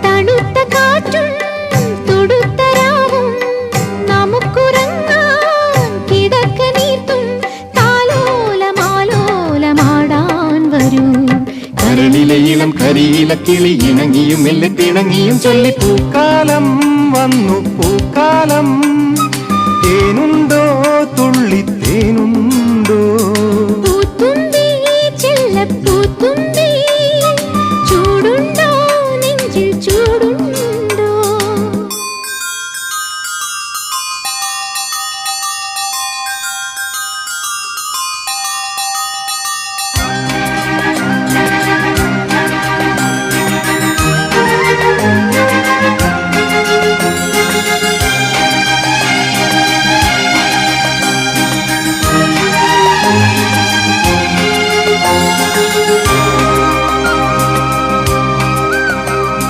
തണുത്ത കാറ്റും തുടുത്ത രാവും നമുക്കുറങ്ങാൻ കിടക്ക നീർത്തും താലോലമാലോലമാടാൻ വരൂ. കരളിലെ ഇളം കരിയില കിളി ഇണങ്ങിയും മെല്ലെ പിണങ്ങിയും ചൊല്ലി പൂക്കാലം വന്നു പൂക്കാലം. തേനുണ്ടോ തുള്ളി തേനുണ്ടോ പൂത്തുമ്പി ചെല്ലപ്പൂത്തുമ്പി ചൂടുണ്ടോ നെഞ്ചിൽ ചൂടുണ്ടോ